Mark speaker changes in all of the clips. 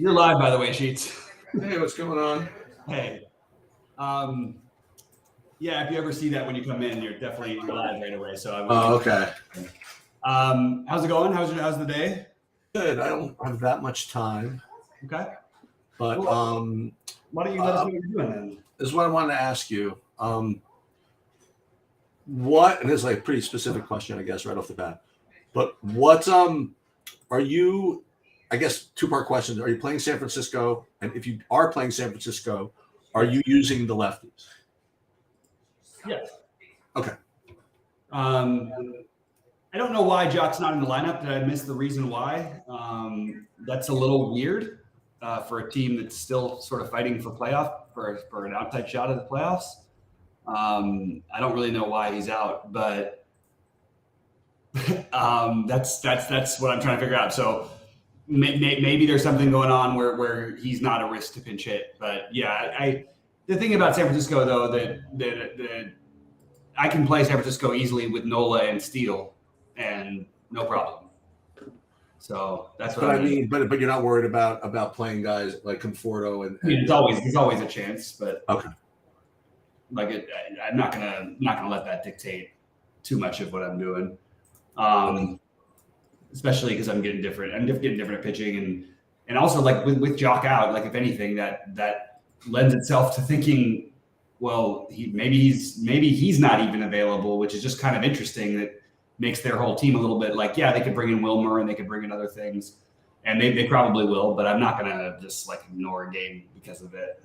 Speaker 1: You're live, by the way, Sheets.
Speaker 2: Hey, what's going on?
Speaker 1: Hey. Yeah, if you ever see that when you come in, you're definitely live right away. So
Speaker 2: Okay.
Speaker 1: How's it going? How's the day?
Speaker 2: Good. I don't have that much time.
Speaker 1: Okay.
Speaker 2: But
Speaker 1: why don't you let us know what you're doing then?
Speaker 2: This is what I wanted to ask you. What, and this is like a pretty specific question, I guess, right off the bat. But what are you, I guess, two-part questions. Are you playing San Francisco? And if you are playing San Francisco, are you using the lefties?
Speaker 1: Yes.
Speaker 2: Okay.
Speaker 1: I don't know why Jock's not in the lineup. Did I miss the reason why? That's a little weird for a team that's still sort of fighting for for an outside shot at the playoffs. I don't really know why he's out, but that's what I'm trying to figure out. So maybe there's something going on where he's not a risk to pinch hit. But yeah, the thing about San Francisco though that I can play San Francisco easily with Nola and Steele and no problem. So that's what
Speaker 2: I mean. But you're not worried about playing guys like Conforto and.
Speaker 1: I mean, there's always a chance, but
Speaker 2: okay.
Speaker 1: Like I'm not gonna let that dictate too much of what I'm doing. Especially because I'm getting different. I'm getting different at pitching, and also like with Jock out, like if anything, that lends itself to thinking, well, maybe he's not even available, which is just kind of interesting. That makes their whole team a little bit like, yeah, they could bring in Wilmer and they could bring in other things, and they probably will, but I'm not gonna just like ignore a game because of it.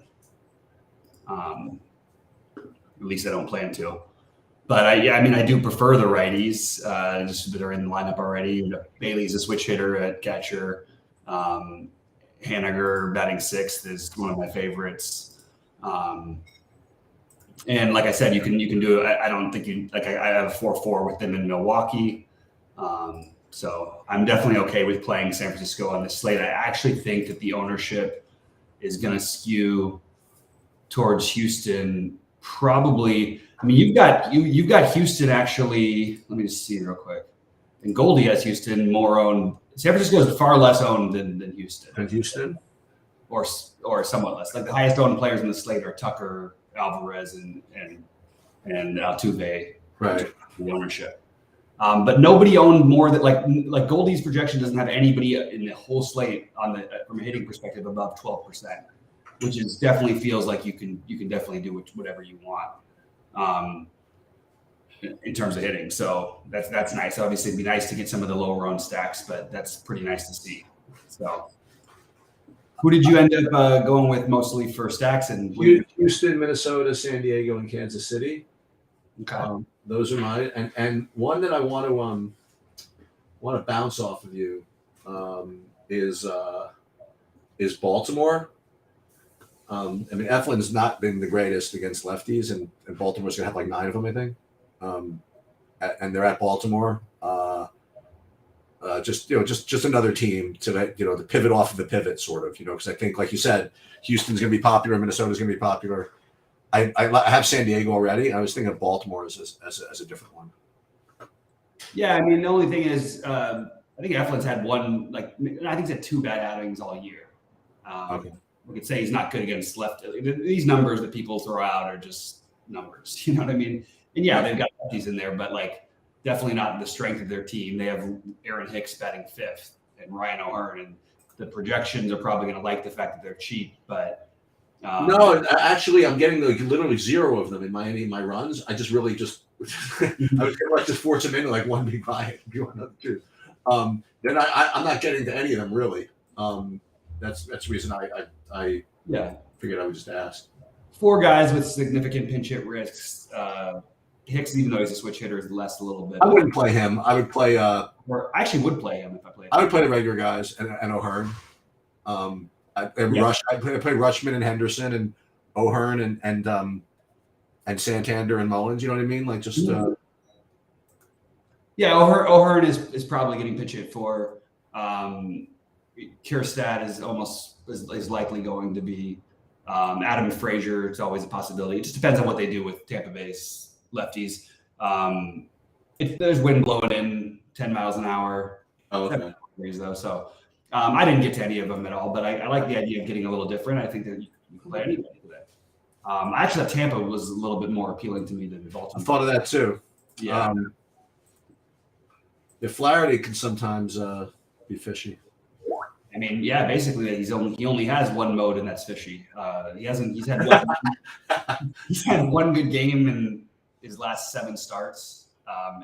Speaker 1: At least I don't plan to. But I do prefer the righties, just that are in the lineup already. Bailey's a switch hitter at catcher. Haniger batting sixth is one of my favorites. And like I said, you can do it. I don't think you like. I have 4-4 with them in Milwaukee, so I'm definitely okay with playing San Francisco on this slate. I actually think that the ownership is going to skew towards Houston. Probably. I mean, you've got Houston actually. Let me just see real quick. And Goldie has Houston more owned. San Francisco is far less owned than Houston.
Speaker 2: And Houston,
Speaker 1: or somewhat less. Like the highest owned players in the slate are Tucker, Alvarez, and Altuve.
Speaker 2: Right.
Speaker 1: The ownership. But nobody owned more than like Goldie's projection doesn't have anybody in the whole slate from a hitting perspective above 12%, which is definitely feels like you can definitely do whatever you want in terms of hitting. So that's nice. Obviously, it'd be nice to get some of the lower owned stacks, but that's pretty nice to see. So, who did you end up going with mostly for stacks? And
Speaker 2: Houston, Minnesota, San Diego, and Kansas City.
Speaker 1: Okay.
Speaker 2: Those are mine, and one that I want to bounce off of you is Baltimore. I mean, Eflin's not been the greatest against lefties, and Baltimore's gonna have like 9 of them, I think. And they're at Baltimore. Just another team to pivot off of the pivot, sort of, because I think, like you said, Houston's gonna be popular, Minnesota's gonna be popular. I have San Diego already. I was thinking of Baltimore as a different one.
Speaker 1: Yeah, I mean, the only thing is, I think Eflin's had I think he's had 2 bad outings all year.
Speaker 2: Okay.
Speaker 1: We could say he's not good against left. These numbers that people throw out are just numbers. You know what I mean? And yeah, they've got lefties in there, but like definitely not the strength of their team. They have Aaron Hicks batting 5th and Ryan O'Hearn, and the projections are probably going to like the fact that they're cheap, but.
Speaker 2: No, actually, I'm getting literally 0 of them in my runs. I just really I was gonna just force them into like one big buy if you want another 2. Then I'm not getting to any of them really. That's the reason I figured I would just ask.
Speaker 1: 4 guys with significant pinch hit risks. Hicks, even though he's a switch hitter, is less a little bit.
Speaker 2: I wouldn't play him. I would play.
Speaker 1: Or I actually would play him if I played him.
Speaker 2: I would play the regular guys and O'Hearn. I played Rushman and Henderson and O'Hearn and Santander and Mullins. You know what I mean? Like just.
Speaker 1: Yeah, O'Hearn is probably getting pitch hit for. Kierstad is likely going to be. Adam Frazier, it's always a possibility. It just depends on what they do with Tampa Bay's lefties. If there's wind blowing in 10 miles an hour,
Speaker 2: okay.
Speaker 1: Though, so I didn't get to any of them at all, but I like the idea of getting a little different. I think that you can play anybody today. I actually thought Tampa was a little bit more appealing to me than Baltimore.
Speaker 2: I thought of that too.
Speaker 1: Yeah.
Speaker 2: The Flaherty can sometimes be fishy.
Speaker 1: I mean, yeah, basically he only has one mode, and that's fishy. He's had one good game in his last 7 starts.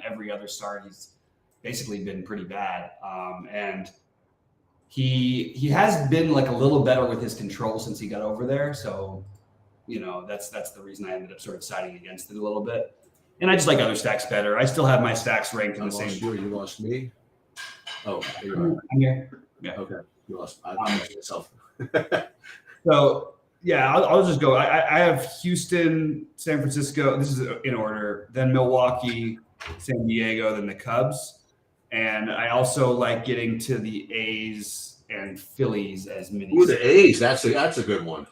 Speaker 1: Every other start he's basically been pretty bad. And he has been like a little better with his control since he got over there. So, that's the reason I ended up sort of siding against it a little bit. And I just like other stacks better. I still have my stacks ranked in the same.
Speaker 2: You lost me. Oh,
Speaker 1: I'm here. Yeah.
Speaker 2: Okay. You lost. I lost myself.
Speaker 1: So yeah, I'll just go. I have Houston, San Francisco. This is in order. Then Milwaukee, San Diego, then the Cubs. And I also like getting to the A's and Phillies as mini.
Speaker 2: Ooh, the A's. That's a good one.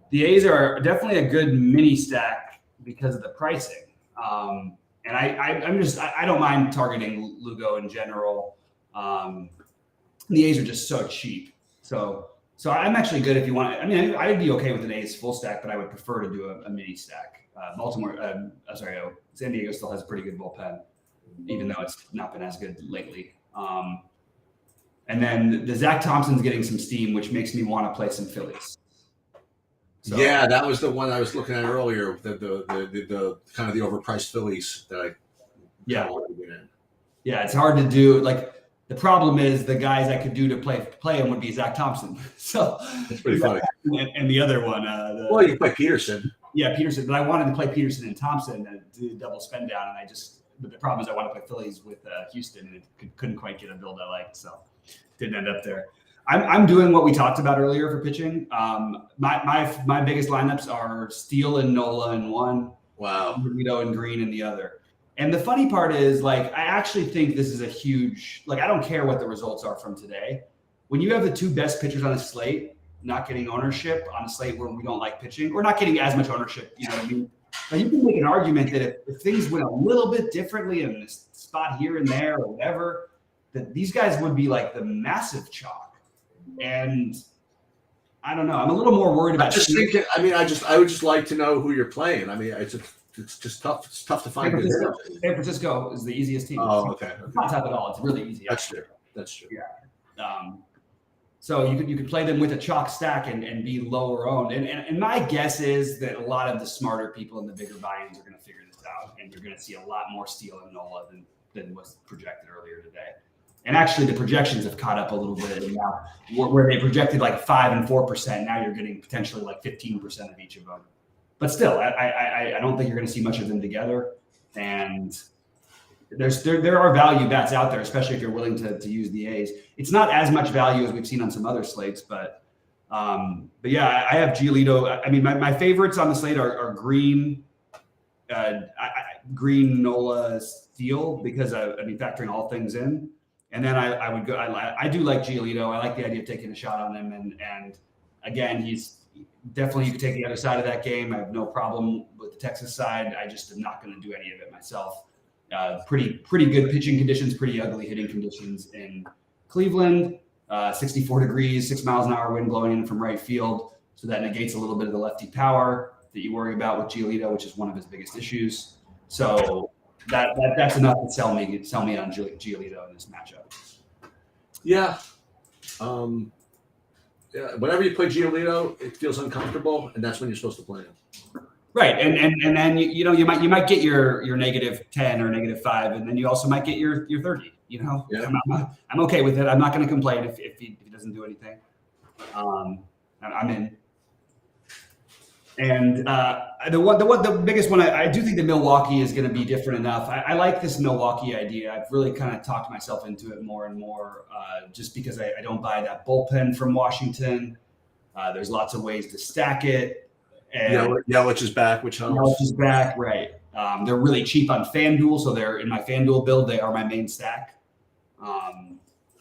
Speaker 1: The A's are definitely a good mini stack because of the pricing. And I don't mind targeting Lugo in general. The A's are just so cheap. So I'm actually good if you want. I mean, I'd be okay with an A's full stack, but I would prefer to do a mini stack. San Diego still has a pretty good bullpen, even though it's not been as good lately. And then the Zach Thompson's getting some steam, which makes me want to play some Phillies. So,
Speaker 2: yeah, that was the one I was looking at earlier. The kind of the overpriced Phillies that I wanted to get in.
Speaker 1: Yeah, it's hard to do. Like the problem is the guys I could do to play him would be Zach Thompson. So
Speaker 2: that's pretty funny.
Speaker 1: And the other one,
Speaker 2: well, you play Peterson.
Speaker 1: Yeah, Peterson. But I wanted to play Peterson and Thompson and do the double spin down, and but the problem is I want to play Phillies with Houston, and it couldn't quite get a build I liked, so didn't end up there. I'm doing what we talked about earlier for pitching. My biggest lineups are Steele and Nola in one.
Speaker 2: Wow.
Speaker 1: Burrito and Green in the other. And the funny part is, like, I actually think this is a huge, like, I don't care what the results are from today. When you have the 2 best pitchers on a slate not getting ownership on a slate where we don't like pitching, or not getting as much ownership, you know what I mean? But you can make an argument that if things went a little bit differently in this spot here and there or whatever, that these guys would be like the massive chalk. And I don't know. I'm a little more worried about.
Speaker 2: I would just like to know who you're playing. I mean, it's just tough. It's tough to find.
Speaker 1: San Francisco is the easiest team.
Speaker 2: Oh, okay.
Speaker 1: It's not tough at all. It's really easy.
Speaker 2: That's true.
Speaker 1: Yeah. So you could play them with a chalk stack and be lower owned. And my guess is that a lot of the smarter people in the bigger buy-ins are going to figure this out, and you're going to see a lot more Steele and Nola than was projected earlier today. And actually, the projections have caught up a little bit. And now, where they projected like 5 and 4%, now you're getting potentially like 15% of each of them. But still, I don't think you're going to see much of them together. And there are value bats out there, especially if you're willing to use the A's. It's not as much value as we've seen on some other slates, but yeah, I have Giolito. I mean, my favorites on the slate are Green, Green, Nola, Steele, because factoring all things in. And then I would go. I do like Giolito. I like the idea of taking a shot on him. And again, he's definitely, you could take the other side of that game. I have no problem with the Texas side. I just am not going to do any of it myself. Pretty good pitching conditions, pretty ugly hitting conditions in Cleveland. 64 degrees, 6 miles an hour wind blowing in from right field. So that negates a little bit of the lefty power that you worry about with Giolito, which is one of his biggest issues. So that's enough to sell me on Giolito in this matchup.
Speaker 2: Yeah. Whenever you play Giolito, it feels uncomfortable, and that's when you're supposed to play him. Right,
Speaker 1: and then you might get your -10 or -5, and then you also might get your 30.
Speaker 2: Yeah.
Speaker 1: I'm okay with it. I'm not going to complain if he doesn't do anything. I'm in. And the biggest one, I do think that Milwaukee is going to be different enough. I like this Milwaukee idea. I've really kind of talked myself into it more and more, just because I don't buy that bullpen from Washington. There's lots of ways to stack it. And
Speaker 2: Yelich is back, which helps. Yelich
Speaker 1: is back, right. They're really cheap on FanDuel, so they're in my FanDuel build. They are my main stack.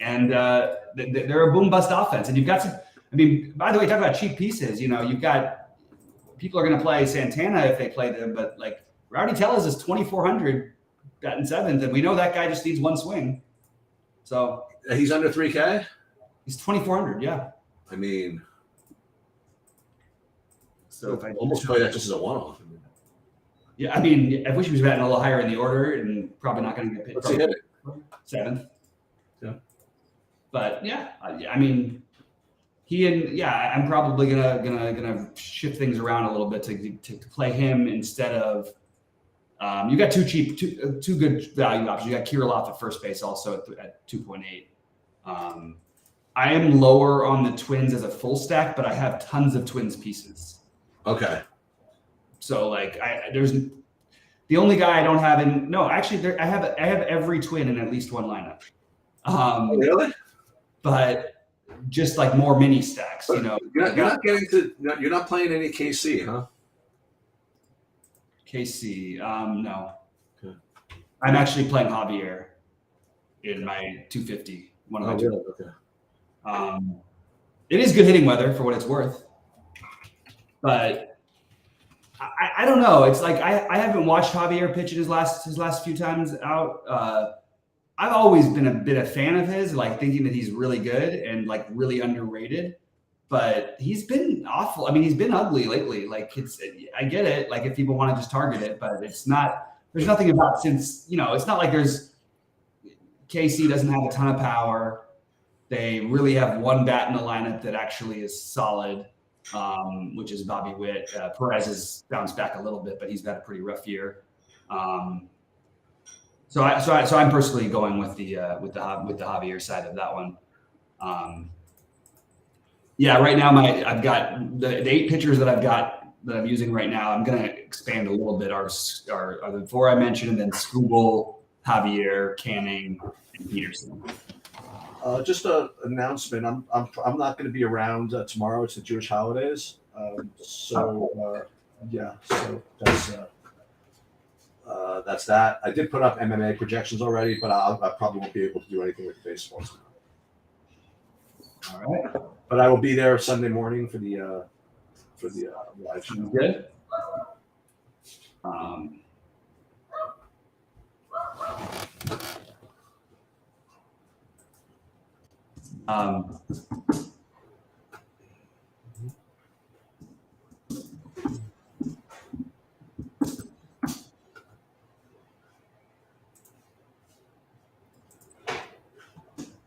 Speaker 1: And they're a boom-bust offense. And you've got some – I mean, by the way, talk about cheap pieces. You've got – people are going to play Santana if they play them, but like Rowdy Tellez is 2,400 batting 7th, and we know that guy just needs one swing. So
Speaker 2: he's under 3K.
Speaker 1: He's 2,400. Yeah.
Speaker 2: I mean,
Speaker 1: So if I
Speaker 2: almost play that just as a one-off.
Speaker 1: yeah, I mean, I wish he was batting a little higher in the order, and probably not going to get picked.
Speaker 2: What's he hitting?
Speaker 1: 7th.
Speaker 2: Yeah.
Speaker 1: But yeah, I mean, I'm probably gonna shift things around a little bit to play him instead of. You got two good value options. You got Kirilloff at first base also at 2.8. I am lower on the Twins as a full stack, but I have tons of Twins pieces.
Speaker 2: Okay.
Speaker 1: So like there's the only guy I don't have in. No, actually, I have every Twin in at least one lineup.
Speaker 2: Really?
Speaker 1: But just like more mini stacks, you know.
Speaker 2: You're not playing any KC, huh?
Speaker 1: KC, no.
Speaker 2: Okay.
Speaker 1: I'm actually playing Javier in my 250. One of my
Speaker 2: really? Okay.
Speaker 1: It is good hitting weather for what it's worth, but I don't know. It's like I haven't watched Javier pitch his last few times out. I've always been a fan of his, like thinking that he's really good and like really underrated. But he's been awful. I mean, he's been ugly lately. Like I get it. Like if people want to just target it, but it's not. There's nothing about since it's not like KC doesn't have a ton of power. They really have one bat in the lineup that actually is solid, which is Bobby Witt. Perez has bounced back a little bit, but he's had a pretty rough year. So I'm personally going with the Javier side of that one. Yeah, right now I've got the 8 pitchers that I'm using right now. I'm going to expand a little bit. Are the 4 I mentioned, and then Skubal, Javier, Canning, and Peterson.
Speaker 2: Just an announcement. I'm not going to be around tomorrow. It's the Jewish holidays. So that's that. I did put up MMA projections already, but I probably won't be able to do anything with baseball tomorrow.
Speaker 1: All right.
Speaker 2: But I will be there Sunday morning for the live show.
Speaker 1: Good.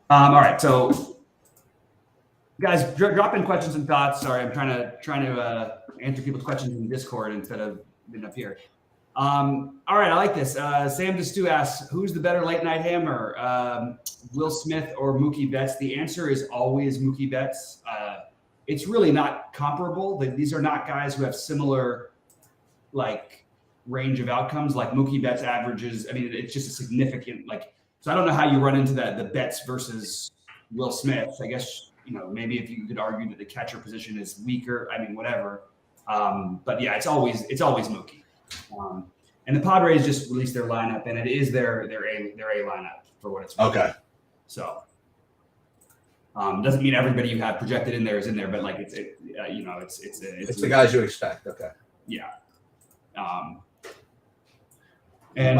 Speaker 1: All right, so guys, drop in questions and thoughts. Sorry, I'm trying to answer people's questions in Discord instead of being up here. All right, I like this. Sam DeStew asks, who's the better late night hammer, Will Smith or Mookie Betts? The answer is always Mookie Betts. It's really not comparable. These are not guys who have similar like range of outcomes. Like Mookie Betts averages. I mean, it's just a significant like. So I don't know how you run into that. The Betts versus Will Smith. I guess maybe if you could argue that the catcher position is weaker. I mean, whatever. But yeah, it's always Mookie. And the Padres just released their lineup, and it is their A lineup for what it's worth.
Speaker 2: Okay.
Speaker 1: So doesn't mean everybody you have projected in there is in there, but like it's
Speaker 2: the guys you expect. Okay.
Speaker 1: Yeah. And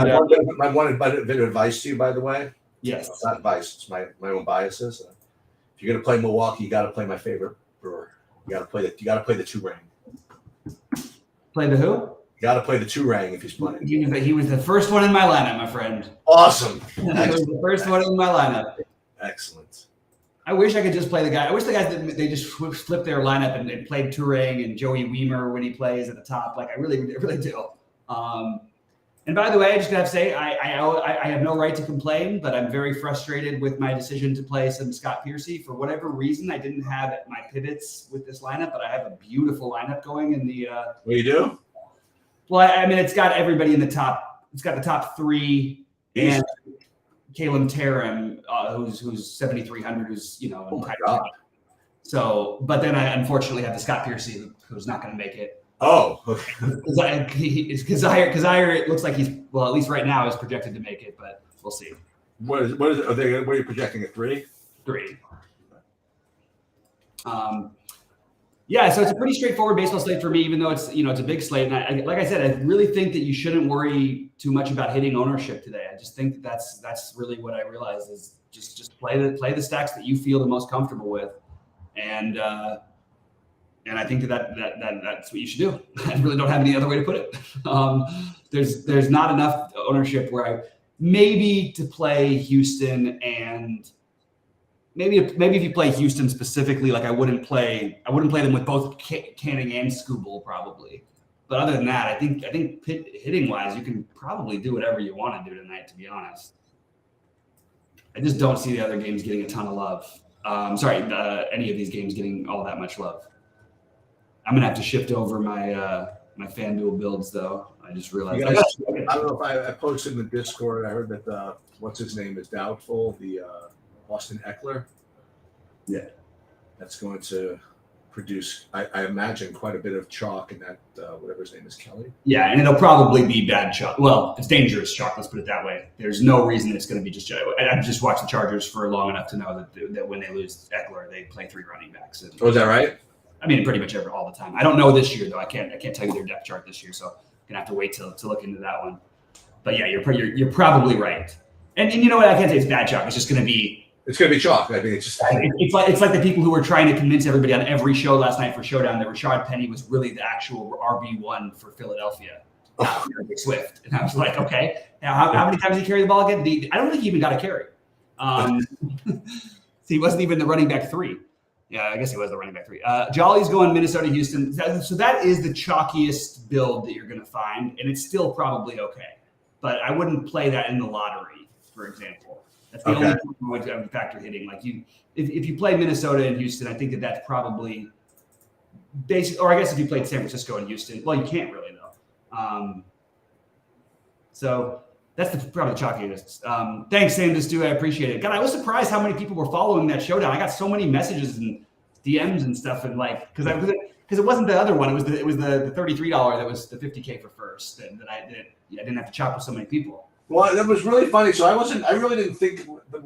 Speaker 2: my one bit of advice to you, by the way.
Speaker 1: Yes.
Speaker 2: It's not advice. It's my own biases. If you're gonna play Milwaukee, you got to play my favorite brewer. You got to play the 2-ring.
Speaker 1: Play the who?
Speaker 2: You got to play the 2-ring if he's playing.
Speaker 1: He was the first one in my lineup, my friend.
Speaker 2: Awesome.
Speaker 1: He was the first one in my lineup.
Speaker 2: Excellent.
Speaker 1: I wish I could just play the guy. I wish the guys they just flipped their lineup and played Turang and Joey Weimer when he plays at the top. Like I really do. And by the way, I just gotta say I have no right to complain, but I'm very frustrated with my decision to play some Scott Piercy. For whatever reason, I didn't have my pivots with this lineup, but I have a beautiful lineup going in the.
Speaker 2: What do you do?
Speaker 1: Well, I mean, it's got everybody in the top. It's got the top 3 and Caleb Tarum, who's 7,300, who's
Speaker 2: Oh my God.
Speaker 1: So, but then I unfortunately have the Scott Piercy who's not going to make it.
Speaker 2: Oh, okay.
Speaker 1: Because it looks like he's at least right now is projected to make it, but we'll see.
Speaker 2: What is it? What are you projecting? A 3?
Speaker 1: 3. Yeah, so it's a pretty straightforward baseball slate for me, even though it's a big slate. And like I said, I really think that you shouldn't worry too much about hitting ownership today. I just think that's really what I realized is just play the stacks that you feel the most comfortable with, and I think that's what you should do. I really don't have any other way to put it. There's not enough ownership where maybe to play Houston, and maybe if you play Houston specifically, like I wouldn't play them with both Canning and Skubal probably. But other than that, I think hitting wise, you can probably do whatever you want to do tonight. To be honest, I just don't see the other games getting a ton of love. Any of these games getting all that much love. I'm gonna have to shift over my my FanDuel builds though. I just realized.
Speaker 2: I don't know if I posted in the Discord. I heard that what's his name is doubtful. The Austin Eckler.
Speaker 1: Yeah,
Speaker 2: that's going to produce, I imagine, quite a bit of chalk in that whatever his name is, Kelly.
Speaker 1: Yeah, and it'll probably be bad chalk. Well, it's dangerous chalk. Let's put it that way. There's no reason it's going to be just. I've just watched the Chargers for long enough to know that when they lose Eckler, they play 3 running backs. And,
Speaker 2: is that right?
Speaker 1: I mean, pretty much all the time. I don't know this year though. I can't tell you their depth chart this year, so I'm gonna have to wait to look into that one. But yeah, you're probably right. And you know what? I can't say it's bad chalk. It's just gonna be.
Speaker 2: It's going to be chalk. I mean, it's
Speaker 1: like the people who were trying to convince everybody on every show last night for Showdown that Rashad Penny was really the actual RB1 for Philadelphia. Swift. And I was like, okay, now how many times did he carry the ball again? I don't think he even got a carry. He wasn't even the running back 3. Yeah, I guess he was the running back 3. Jolly's going Minnesota, Houston. So that is the chalkiest build that you're going to find, and it's still probably okay. But I wouldn't play that in the lottery, for example. That's the only point I would factor hitting. Like if you play Minnesota and Houston, I think that's probably basic. Or I guess if you played San Francisco and Houston, well, you can't really though. So that's probably the chalkiest. Thanks, Sam. Stu. I appreciate it. God, I was surprised how many people were following that Showdown. I got so many messages and DMs and stuff, and like because it wasn't the other one. It was the $33 that was the $50K for first, and that I didn't have to chop with so many people.
Speaker 2: Well, that was really funny. So I really didn't think at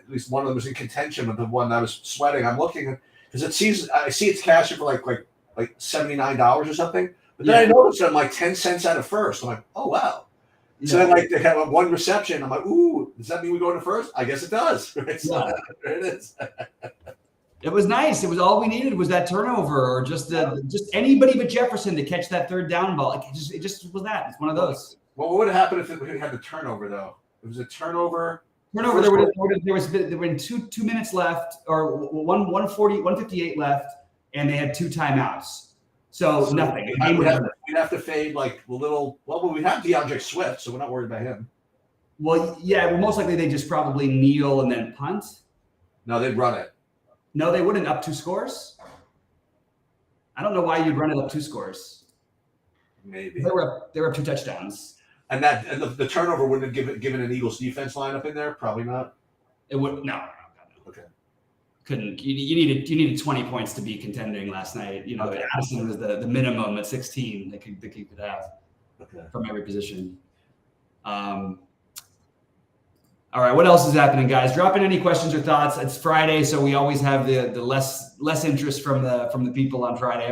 Speaker 2: least one of them was in contention with the one I was sweating. I'm looking because I see it's cashing for like $79 or something. But then I noticed that I'm like 10 cents out of first. I'm like, oh wow. So then like they have one reception. I'm like, ooh, does that mean we go to first? I guess it does. Right? So, there it is.
Speaker 1: It was nice. It was all we needed was that turnover, or just anybody but Jefferson to catch that third down ball. Like it just was that. It's one of those.
Speaker 2: Well, what would have happened if we had the turnover though? It was a turnover. There
Speaker 1: were 2 minutes left, or 158 left, and they had 2 timeouts. So nothing.
Speaker 2: We'd have to fade like a little. Well, we have DeAndre Swift, so we're not worried about him.
Speaker 1: Well, yeah. Well, most likely they just probably kneel and then punt.
Speaker 2: No, they'd run it.
Speaker 1: No, they wouldn't. Up 2 scores. I don't know why you'd run it up 2 scores.
Speaker 2: Maybe
Speaker 1: they were up 2 touchdowns.
Speaker 2: And the turnover wouldn't have given an Eagles defense lineup in there. Probably not.
Speaker 1: It would no.
Speaker 2: Okay.
Speaker 1: Couldn't you needed 20 points to be contending last night. You know, okay. Addison was the minimum at 16 that could have from every position. All right, what else is happening, guys? Drop in any questions or thoughts. It's Friday, so we always have the less interest from the people on Friday.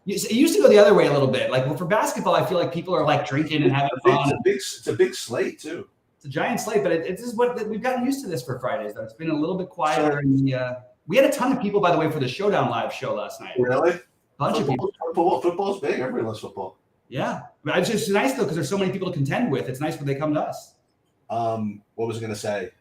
Speaker 1: It used to go the other way a little bit. Like for basketball, I feel like people are like drinking and having fun.
Speaker 2: It's a big slate too.
Speaker 1: It's a giant slate, but it's just what we've gotten used to this for Fridays. Though it's been a little bit quieter. We had a ton of people, by the way, for the Showdown live show last night.
Speaker 2: Really?
Speaker 1: Bunch of people.
Speaker 2: Football's big. Everybody loves football.
Speaker 1: Yeah, but it's just nice though because there's so many people to contend with. It's nice when they come to us.
Speaker 2: What was I going to say?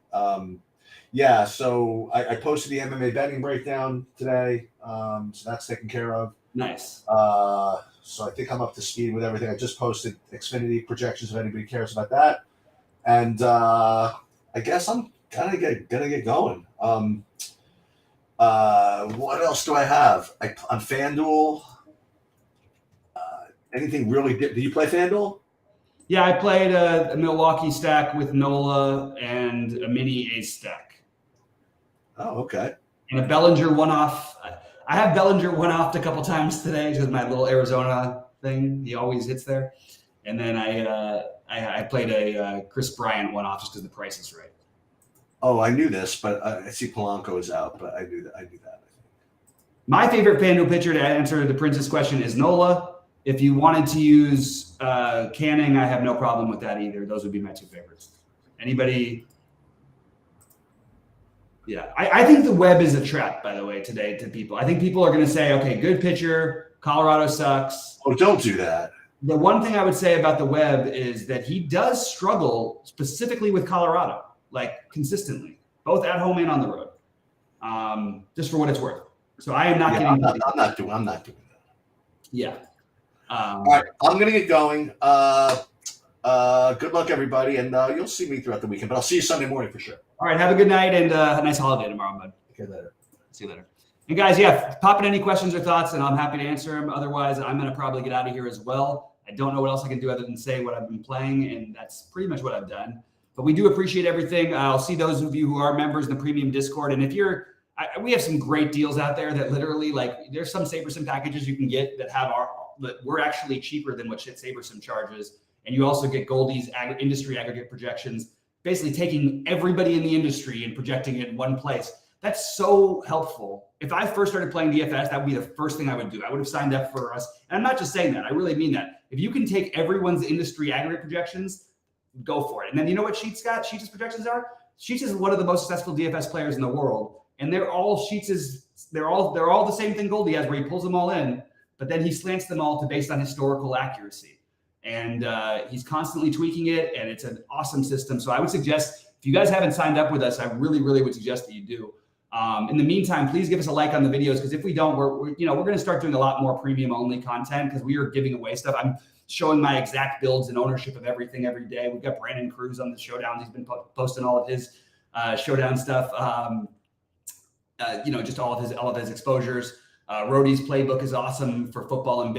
Speaker 2: So I posted the MMA betting breakdown today. So that's taken care of.
Speaker 1: Nice.
Speaker 2: So I think I'm up to speed with everything. I just posted Xfinity projections if anybody cares about that. And I guess I'm kind of gonna get going. What else do I have? On FanDuel, anything really good? Do you play FanDuel?
Speaker 1: Yeah, I played a Milwaukee stack with Nola and a mini ace stack.
Speaker 2: Oh, okay.
Speaker 1: And a Bellinger one-off. I have Bellinger one-offed a couple times today because my little Arizona thing. He always hits there. And then I played a Chris Bryant one-off just because the price is right.
Speaker 2: Oh, I knew this, but I see Polanco is out, but I knew that. I think.
Speaker 1: My favorite FanDuel pitcher to answer the Prince's question is Nola. If you wanted to use Canning, I have no problem with that either. Those would be my 2 favorites. Anybody Yeah, I think the web is a trap, by the way, today to people. I think people are going to say, okay, good pitcher, Colorado sucks.
Speaker 2: Oh, don't do that.
Speaker 1: The one thing I would say about the web is that he does struggle specifically with Colorado, like consistently, both at home and on the road, just for what it's worth. So I am not getting.
Speaker 2: I'm not doing that.
Speaker 1: Yeah.
Speaker 2: All right, I'm going to get going. Good luck, everybody, and you'll see me throughout the weekend, but I'll see you Sunday morning for sure.
Speaker 1: All right, have a good night and a nice holiday tomorrow, bud.
Speaker 2: Okay, later.
Speaker 1: See you later. And guys, yeah, pop in any questions or thoughts, and I'm happy to answer them. Otherwise, I'm going to probably get out of here as well. I don't know what else I can do other than say what I've been playing, and that's pretty much what I've done. But we do appreciate everything. I'll see those of you who are members in the premium Discord, and if you're, we have some great deals out there that literally, like, there's some SaberSim packages you can get that have that we're actually cheaper than what SaberSim charges, and you also get Goldie's industry aggregate projections, basically taking everybody in the industry and projecting it in one place. That's so helpful. If I first started playing DFS, that would be the first thing I would do. I would have signed up for us. And I'm not just saying that. I really mean that. If you can take everyone's industry aggregate projections, go for it. And then you know what Sheets got? Sheets' projections are? Sheets is one of the most successful DFS players in the world. And they're all they're all the same thing Goldie has, where he pulls them all in, but then he slants them all to based on historical accuracy. And he's constantly tweaking it, and it's an awesome system. So I would suggest, if you guys haven't signed up with us, I really, really would suggest that you do. In the meantime, please give us a like on the videos, because if we don't, we're going to start doing a lot more premium only content, because we are giving away stuff. I'm showing my exact builds and ownership of everything every day. We've got Brandon Cruz on the showdowns. He's been posting all of his showdown stuff. Just all of his exposures. Rhodey's playbook is awesome for football and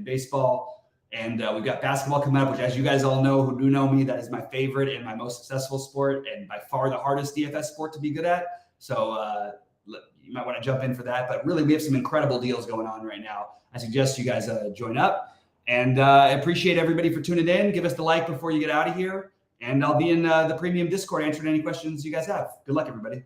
Speaker 1: baseball. And we've got basketball coming up, which, as you guys all know, who do know me, that is my favorite and my most successful sport, and by far the hardest DFS sport to be good at. So you might want to jump in for that. But really, we have some incredible deals going on right now. I suggest you guys join up. And I appreciate everybody for tuning in. Give us the like before you get out of here. And I'll be in the premium Discord answering any questions you guys have. Good luck, everybody.